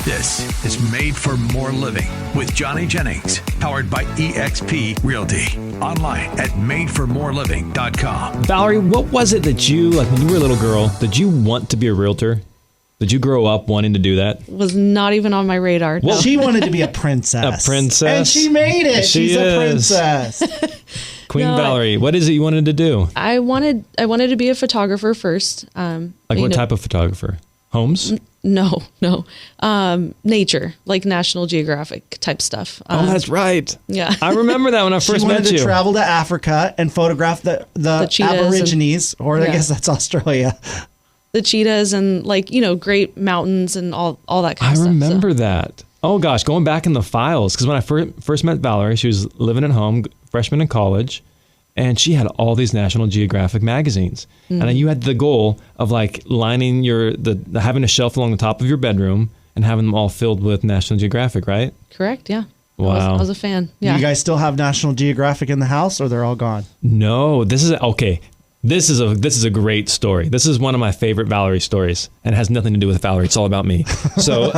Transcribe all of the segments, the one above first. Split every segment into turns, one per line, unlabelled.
This is Made for More Living with Johnny Jennings, powered by eXp Realty. Online at madeformoreliving.com.
Valary, what was it that you, like when you were a little girl, did you want to be a realtor? Did you grow up wanting to do that?
Was not even on my radar.
Well,
no.
she wanted to be a princess.
A princess.
And she made it. She's a princess.
Queen Valary, what is it you wanted to do?
I wanted to be a photographer first.
Like what type of photographer? Homes?
No. Nature, like National Geographic type stuff.
That's right.
Yeah.
I remember that when I first
she
met
wanted
you.
to travel to Africa and photograph the Aborigines, I guess that's Australia.
The cheetahs and great mountains and all that kind of stuff.
I remember that. Oh gosh, going back in the files, because when I first met Valary, she was living at home, freshman in college, and she had all these National Geographic magazines. Mm-hmm. And you had the goal of lining having a shelf along the top of your bedroom and having them all filled with National Geographic, right?
Correct, yeah.
Wow.
I was a fan. Yeah.
Do you guys still have National Geographic in the house, or they're all gone?
No, this is okay. This is a great story. This is one of my favorite Valary stories, and it has nothing to do with Valary. It's all about me. So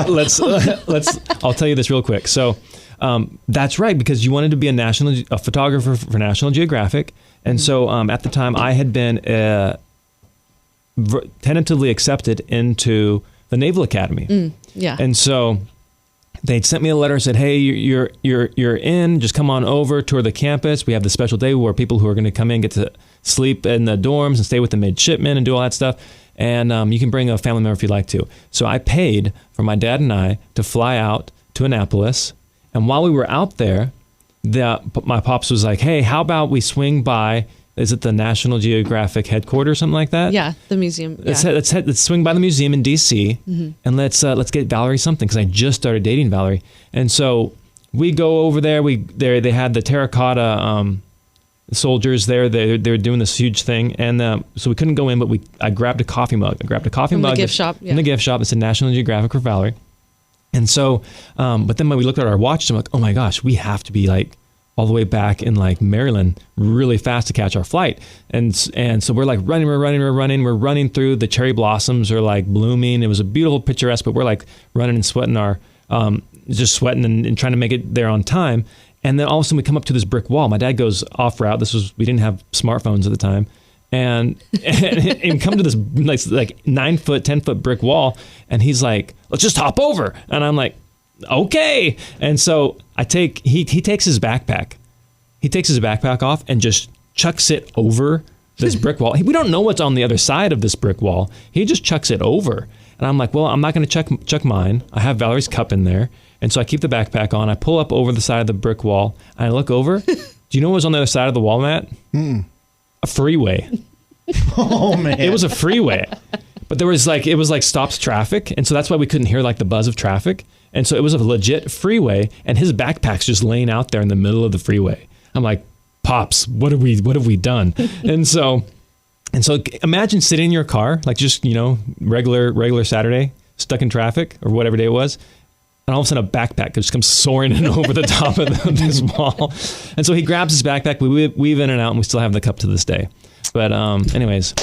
I'll tell you this real quick. So that's right, because you wanted to be a photographer for National Geographic, and so at the time I had been tentatively accepted into the Naval Academy.
Yeah.
And so they'd sent me a letter, said, "Hey, you're in. Just come on over, tour the campus. We have this special day where people who are going to come in get to sleep in the dorms and stay with the midshipmen and do all that stuff. And you can bring a family member if you'd like to." So I paid for my dad and I to fly out to Annapolis. And while we were out there, my pops was like, "Hey, how about we swing by? Is it the National Geographic headquarters, something like that?"
Yeah, the museum. Yeah.
Let's swing by the museum in D.C. And let's get Valary something, because I just started dating Valary. And so we go over there. They had the terracotta soldiers there. They were doing this huge thing, and so we couldn't go in. But I grabbed a coffee mug. From
the gift shop. Yeah.
From the gift shop. It said National Geographic for Valary. And so, but then when we looked at our watch, I'm like, oh my gosh, we have to be all the way back in Maryland really fast to catch our flight. And so we're we're running through, the cherry blossoms are blooming. It was a beautiful picturesque, but we're running and sweating just sweating and trying to make it there on time. And then all of a sudden we come up to this brick wall. My dad goes off route. We didn't have smartphones at the time. And come to this 9-foot, 10-foot brick wall. And he's like, "Let's just hop over." And I'm like, "Okay." And so he takes his backpack. He takes his backpack off and just chucks it over this brick wall. We don't know what's on the other side of this brick wall. He just chucks it over. And I'm like, well, I'm not going to chuck mine. I have Valary's cup in there. And so I keep the backpack on. I pull up over the side of the brick wall. And I look over. Do you know what was on the other side of the wall, Matt? A freeway.
Oh, man.
It was a freeway. But it was stops traffic. And so that's why we couldn't hear the buzz of traffic. And so it was a legit freeway, and his backpack's just laying out there in the middle of the freeway. I'm like, "Pops, what have we done?" and so imagine sitting in your car, regular Saturday, stuck in traffic or whatever day it was, and all of a sudden a backpack just comes soaring in over the top of this wall. And so he grabs his backpack, we weave in and out, and we still have the cup to this day. But anyways.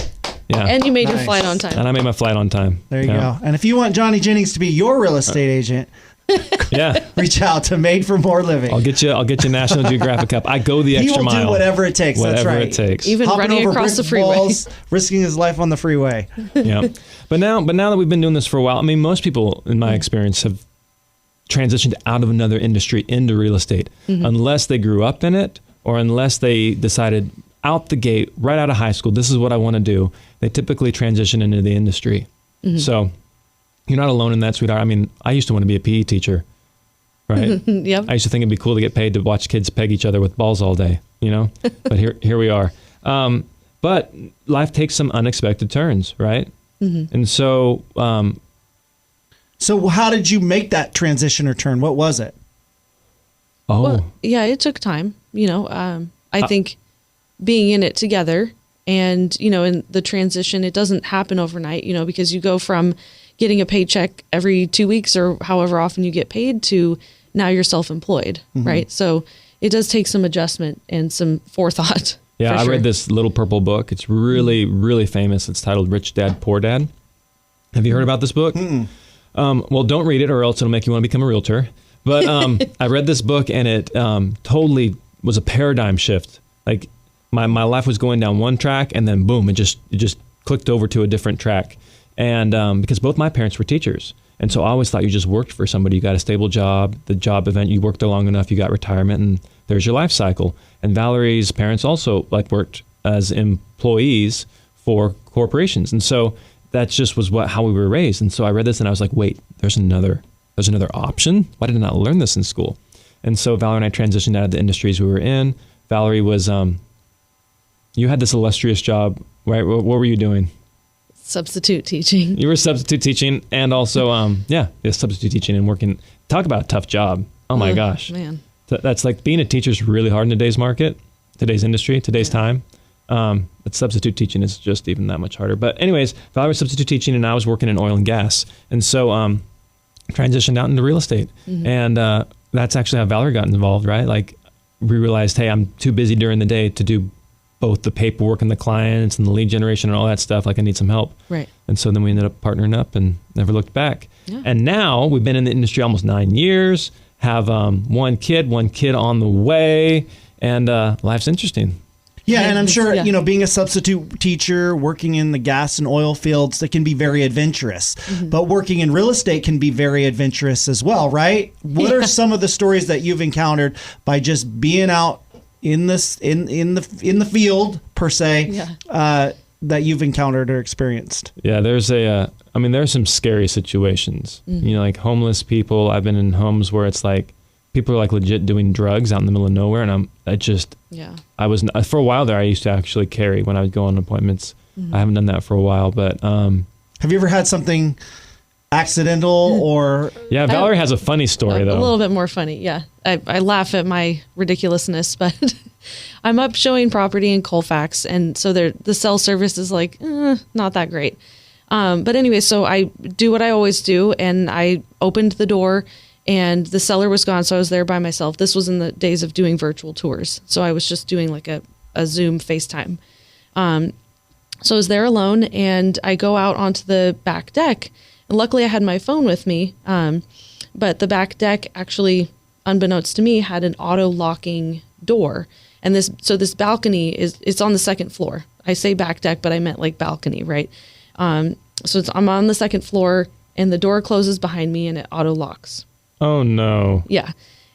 Yeah.
And you made your flight on time.
And I made my flight on time.
There you go. And if you want Johnny Jennings to be your real estate agent, reach out to Made for More Living.
I'll get you National Geographic cup. I go the extra mile.
He will do whatever it takes. That's right.
Whatever it takes.
Even
Hopping
running
over
across the
brick
freeway.
walls, risking his life on the freeway.
Yeah. But now that we've been doing this for a while, I mean, most people, in my experience, have transitioned out of another industry into real estate, unless they grew up in it or unless they decided out the gate, right out of high school, this is what I want to do. They typically transition into the industry. So you're not alone in that, sweetheart. I mean, I used to want to be a PE teacher, right?
Yep.
I used to think it'd be cool to get paid to watch kids peg each other with balls all day, but here we are. But life takes some unexpected turns, right? And so...
So how did you make that transition or turn? What was it?
Well, yeah, it took time. I think being in it together and, in the transition, it doesn't happen overnight, because you go from getting a paycheck every 2 weeks or however often you get paid to now you're self-employed, right? So it does take some adjustment and some forethought.
Yeah, I read this little purple book. It's really, really famous. It's titled Rich Dad, Poor Dad. Have you heard about this book? Well, don't read it or else it'll make you want to become a realtor. But I read this book and it totally was a paradigm shift. Like my life was going down one track and then boom, it just clicked over to a different track. And because both my parents were teachers. And so I always thought you just worked for somebody. You got a stable job, the job event, you worked there long enough, you got retirement, and there's your life cycle. And Valary's parents also worked as employees for corporations. And so that just was how we were raised. And so I read this and I was like, wait, there's another option? Why did I not learn this in school? And so Valary and I transitioned out of the industries we were in. Valary was, you had this illustrious job, right? What were you doing?
Substitute teaching.
You were substitute teaching and also, substitute teaching and working. Talk about a tough job. Oh my gosh.
Man.
That's like being a teacher is really hard in today's market, today's industry, today's time. But substitute teaching is just even that much harder. But anyways, Valary was substitute teaching and I was working in oil and gas. And so transitioned out into real estate. Mm-hmm. And that's actually how Valary got involved, right? Like we realized, hey, I'm too busy during the day to do both the paperwork and the clients and the lead generation and all that stuff. Like I need some help. Right. And so then we ended up partnering up and never looked back. Yeah. And now we've been in the industry almost 9 years, have one kid on the way, and life's interesting.
Yeah, and I'm sure, being a substitute teacher, working in the gas and oil fields, that can be very adventurous. Mm-hmm. But working in real estate can be very adventurous as well, right? What are some of the stories that you've encountered by just being out in this in the field per se that you've encountered or experienced?
Yeah, there's there's some scary situations. Mm-hmm. Like homeless people. I've been in homes where it's like people are like legit doing drugs out in the middle of nowhere, and I was for a while there. I used to actually carry when I would go on appointments. Mm-hmm. I haven't done that for a while, but
have you ever had something accidental or?
Yeah, Valary has a funny story though.
A little bit more funny. Yeah, I laugh at my ridiculousness, but I'm up showing property in Colfax, and so the cell service is like not that great. But anyway, so I do what I always do, and I opened the door. And the seller was gone, so I was there by myself. This was in the days of doing virtual tours. So I was just doing like a Zoom FaceTime. So I was there alone, and I go out onto the back deck. And luckily I had my phone with me. But the back deck actually, unbeknownst to me, had an auto-locking door. And this balcony it's on the second floor. I say back deck, but I meant like balcony, right? So I'm on the second floor, and the door closes behind me, and it auto-locks.
Oh, no.
Yeah.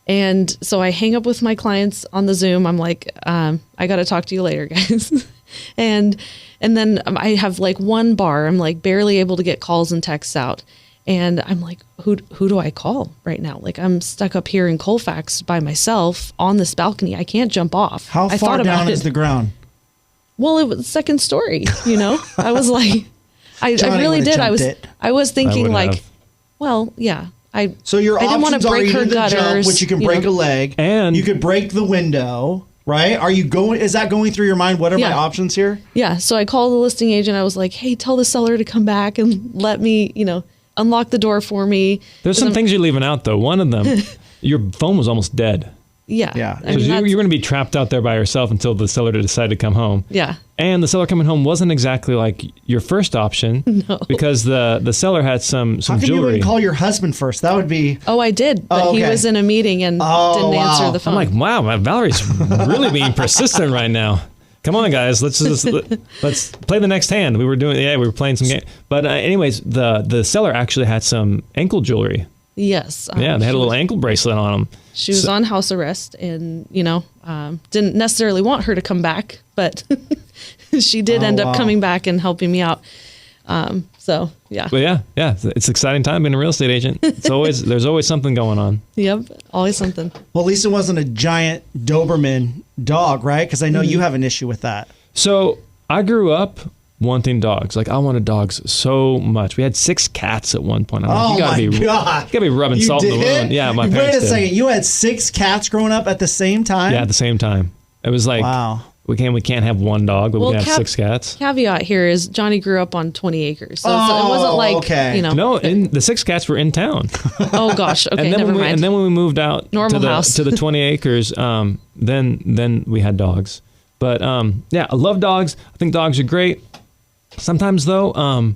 And so I hang up with my clients on the Zoom. I'm like, I got to talk to you later, guys. and then I have like one bar. I'm like barely able to get calls and texts out. And I'm like, who do I call right now? Like I'm stuck up here in Colfax by myself on this balcony. I can't jump off.
How far down is the ground?
Well, it was second story, I was like, I really did. I was thinking like, well, yeah.
So your
I didn't want
options
to break
are
her
either
gutters,
the jump, which you can break a leg, and you could break the window, right? Is that going through your mind? What are my options here?
Yeah. So I called the listing agent. I was like, hey, tell the seller to come back and let me, unlock the door for me.
There's some things you're leaving out though. One of them, your phone was almost dead.
Yeah.
Yeah.
So you're going to be trapped out there by yourself until the seller decided to come home.
Yeah.
And the seller coming home wasn't exactly like your first option.
No.
Because the seller had some
How come
jewelry.
You wouldn't call your husband first? That would be.
Oh, I did. But he was in a meeting and didn't answer the phone.
I'm like, wow, Valary's really being persistent right now. Come on, guys. Let's play the next hand. We were playing some game. But anyways, the seller actually had some ankle jewelry.
Yes.
They had a little ankle bracelet on them.
She was on house arrest and, didn't necessarily want her to come back, but she did end up coming back and helping me out. So, yeah.
But yeah. It's an exciting time being a real estate agent. There's always something going on.
Yep. Always something.
Well, Lisa wasn't a giant Doberman dog, right? Because I know you have an issue with that.
So I grew up wanting dogs. Like I wanted dogs so much. We had 6 cats at one point. I'm like, you gotta be rubbing salt in the wound. Yeah, my parents did.
Wait a second. You had 6 cats growing up at the same time?
Yeah, at the same time. It was like, wow. We can't have one dog, but we can have 6 cats.
Caveat here is Johnny grew up on 20 acres. So it wasn't like,
No, the 6 cats were in town.
Oh gosh. Okay, never mind.
And then when we moved out
to
the 20 acres, then we had dogs. But I love dogs. I think dogs are great. Sometimes though,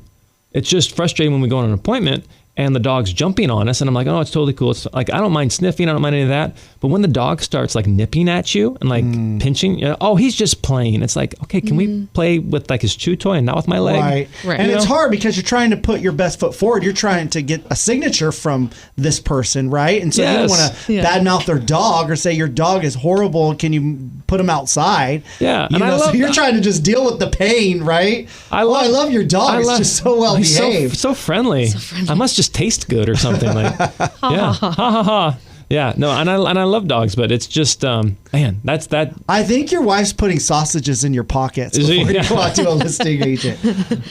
it's just frustrating when we go on an appointment and the dog's jumping on us, and I'm like, oh, it's totally cool. It's like, I don't mind sniffing, I don't mind any of that. But when the dog starts like nipping at you and like pinching, oh, he's just playing. It's like, okay, can we play with like his chew toy and not with my leg?
Right.
And it's hard because you're trying to put your best foot forward. You're trying to get a signature from this person, right? And so you don't want to badmouth their dog or say your dog is horrible. Can you put him outside?
Yeah.
You know, so you're trying to just deal with the pain, right? I love your dog. It's just so well behaved.
So friendly. I must just taste good or something. Like, yeah. Ha ha ha. Yeah, no, and I love dogs, but it's just, man, that's that.
I think your wife's putting sausages in your pockets before you go out to a listing agent.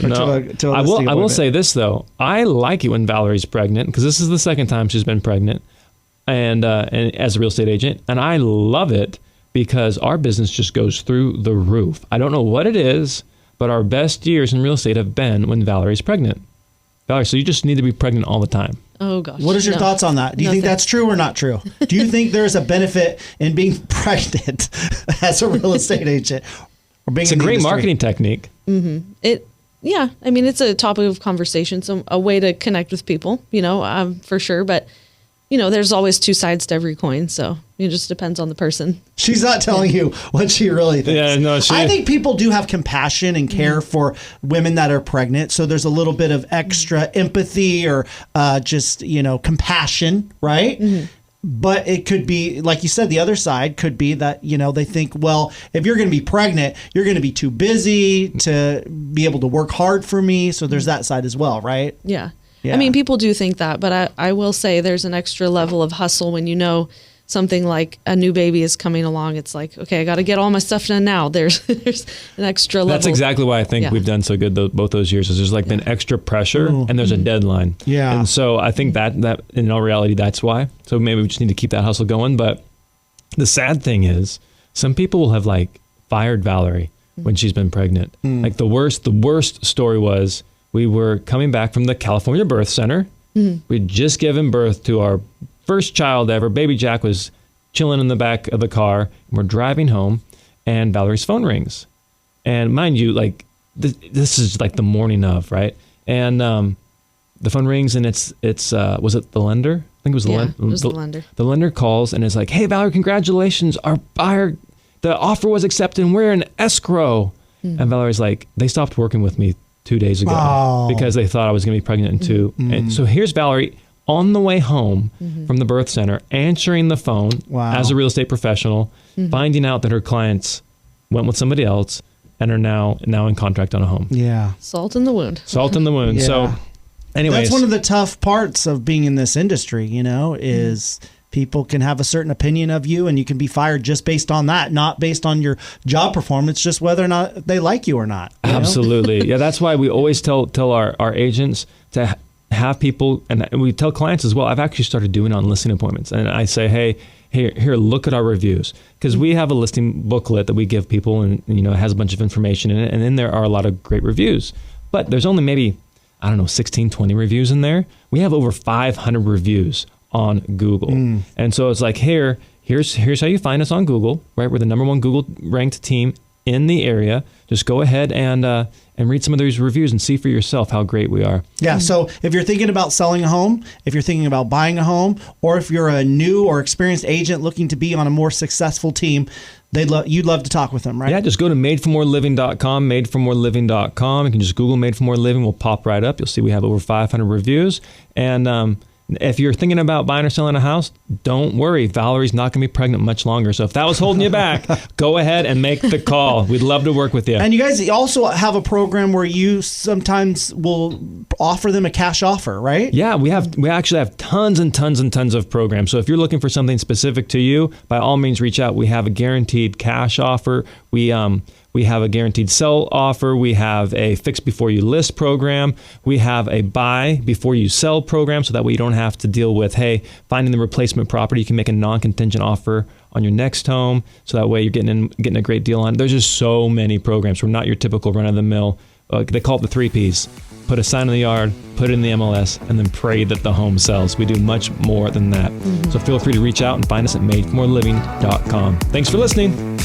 I will say this though, I like it when Valary's pregnant because this is the second time she's been pregnant, and as a real estate agent, and I love it because our business just goes through the roof. I don't know what it is, but our best years in real estate have been when Valary's pregnant. Valary, so you just need to be pregnant all the time.
Oh, gosh.
What is your thoughts on that? Do you think that's true or not true? Do you think there's a benefit in being pregnant as a real estate agent? Or being
it's a great marketing technique.
Mm-hmm. Yeah. I mean, it's a topic of conversation, so a way to connect with people, for sure. But, there's always two sides to every coin. So it just depends on the person.
She's not telling you what she really thinks.
Yeah, no,
I think people do have compassion and care for women that are pregnant. So there's a little bit of extra empathy or just, compassion, right? Mm-hmm. But it could be, like you said, the other side could be that, they think, well, if you're going to be pregnant, you're going to be too busy to be able to work hard for me. So there's that side as well, right?
Yeah. I mean, people do think that, but I will say there's an extra level of hustle when something like a new baby is coming along. It's like, okay, I got to get all my stuff done now. There's an extra level.
That's exactly why I think we've done so good both those years. Is there's been extra pressure and there's a deadline.
Yeah.
And so I think that in all reality, that's why. So maybe we just need to keep that hustle going. But the sad thing is some people will have fired Valary when she's been pregnant. Like the worst story was, we were coming back from the California Birth Center. We'd just given birth to our first child ever. Baby Jack was chilling in the back of the car. And we're driving home, and Valary's phone rings. And mind you, this is the morning of, right? And the phone rings, and it's was it the lender? I think it was the lender.
It was the lender.
The lender calls and is like, "Hey, Valary, congratulations! Our buyer, the offer was accepted, and we're in escrow." And Valary's like, "They stopped working with me 2 days ago because they thought I was going to be pregnant in 2. And so here's Valary on the way home from the birth center, answering the phone as a real estate professional, finding out that her clients went with somebody else and are now in contract on a home.
Yeah.
Salt in the wound.
Yeah. So anyways.
That's one of the tough parts of being in this industry, is people can have a certain opinion of you and you can be fired just based on that, not based on your job performance, just whether or not they like you or not.
Absolutely. Yeah, that's why we always tell our agents to have people, and we tell clients as well. I've actually started doing it on listing appointments. And I say, hey, here, look at our reviews. Because we have a listing booklet that we give people and it has a bunch of information in it. And then there are a lot of great reviews. But there's only maybe, 16, 20 reviews in there. We have over 500 reviews on Google. And so it's like, here's how you find us on Google, right? We're the #1 Google ranked team in the area. Just go ahead and read some of these reviews and see for yourself how great we are.
Yeah. So if you're thinking about selling a home, if you're thinking about buying a home, or if you're a new or experienced agent looking to be on a more successful team, you'd love to talk with them, right?
Yeah, just go to madeformoreliving.com, madeformoreliving.com. You can just Google Made for More Living. We'll pop right up. You'll see we have over 500 reviews. And if you're thinking about buying or selling a house, don't worry. Valary's not going to be pregnant much longer. So if that was holding you back, go ahead and make the call. We'd love to work with you.
And you guys also have a program where you sometimes will offer them a cash offer, right?
Yeah, we actually have tons and tons and tons of programs. So if you're looking for something specific to you, by all means, reach out. We have a guaranteed cash offer. We have a guaranteed sell offer. We have a fix before you list program. We have a buy before you sell program, so that way you don't have to deal with, finding the replacement property. You can make a non-contingent offer on your next home, so that way you're getting a great deal on it. There's just so many programs. We're not your typical run-of-the-mill. They call it the 3 Ps. Put a sign in the yard, put it in the MLS, and then pray that the home sells. We do much more than that. So feel free to reach out and find us at madeformoreliving.com. Thanks for listening.